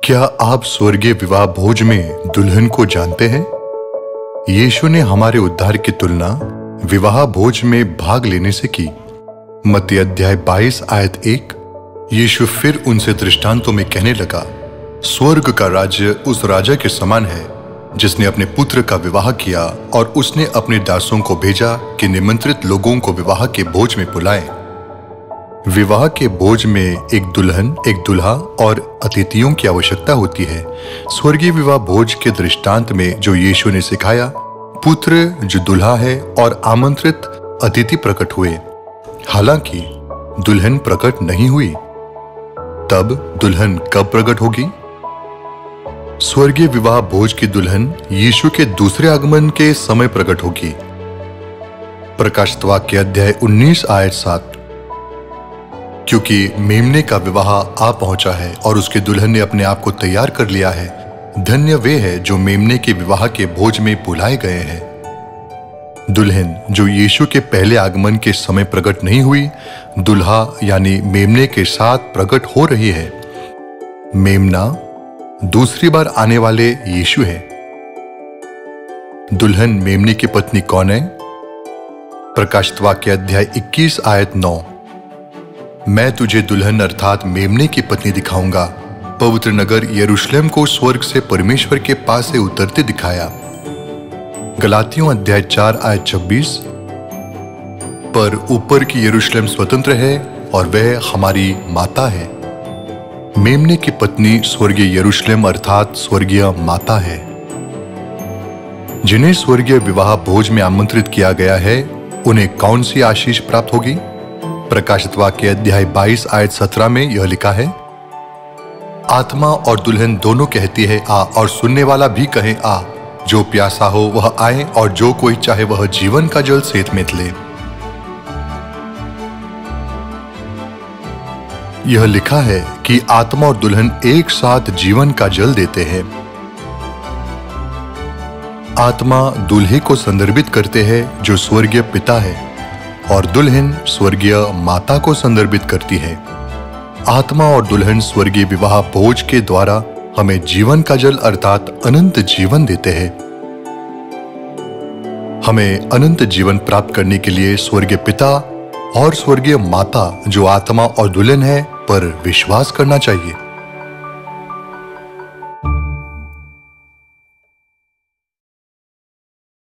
क्या आप स्वर्गीय विवाह भोज में दुल्हन को जानते हैं? यीशु ने हमारे उद्धार की तुलना विवाह भोज में भाग लेने से की। मत्ती अध्याय 22 आयत 1। यीशु फिर उनसे दृष्टांतों में कहने लगा, स्वर्ग का राज्य उस राजा के समान है जिसने अपने पुत्र का विवाह किया और उसने अपने दासों को भेजा कि निमंत्रित लोगों को विवाह के भोज में बुलाएं। विवाह के भोज में एक दुल्हन, एक दूल्हा और अतिथियों की आवश्यकता होती है। स्वर्गीय विवाह भोज के दृष्टांत में जो यीशु ने सिखाया, पुत्र जो दूल्हा है और आमंत्रित अतिथि प्रकट हुए। हालांकि दुल्हन प्रकट नहीं हुई। तब दुल्हन कब प्रकट होगी? स्वर्गीय विवाह भोज की दुल्हन यीशु के दूसरे आगमन के समय प्रकट होगी। प्रकाशित वाक्य अध्याय 19 आयत 7। क्योंकि मेमने का विवाह आ पहुंचा है और उसके दुल्हन ने अपने आप को तैयार कर लिया है। धन्य वे हैं जो मेमने के विवाह के भोज में बुलाए गए हैं। दुल्हन जो यीशु के पहले आगमन के समय प्रकट नहीं हुई, दूल्हा यानी मेमने के साथ प्रकट हो रही है। मेमना दूसरी बार आने वाले यीशु है। दुल्हन मेमने की पत्नी कौन है? प्रकाशित वाक्य अध्याय 21 आयत 9। मैं तुझे दुल्हन अर्थात मेमने की पत्नी दिखाऊंगा। पवित्र नगर यरूशलेम को स्वर्ग से परमेश्वर के पास से उतरते दिखाया। गलातियों अध्याय 4 आयत 26। पर ऊपर की यरूशलेम स्वतंत्र है और वह हमारी माता है। मेमने की पत्नी स्वर्गीय यरूशलेम अर्थात स्वर्गीय माता है। जिन्हें स्वर्गीय विवाह भोज में आमंत्रित किया गया है, उन्हें कौन सी आशीष प्राप्त होगी? प्रकाशित वाक्य अध्याय 22 आयत 17 में यह लिखा है, आत्मा और दुल्हन दोनों कहती है आ, और सुनने वाला भी कहे आ। जो प्यासा हो वह आए और जो कोई चाहे वह जीवन का जल सेत में ले। यह लिखा है कि आत्मा और दुल्हन एक साथ जीवन का जल देते हैं। आत्मा दूल्हे को संदर्भित करते हैं जो स्वर्गीय पिता है, और दुल्हन स्वर्गीय माता को संदर्भित करती है। आत्मा और दुल्हन स्वर्गीय विवाह भोज के द्वारा हमें जीवन का जल अर्थात अनंत जीवन देते हैं। हमें अनंत जीवन प्राप्त करने के लिए स्वर्गीय पिता और स्वर्गीय माता जो आत्मा और दुल्हन है पर विश्वास करना चाहिए।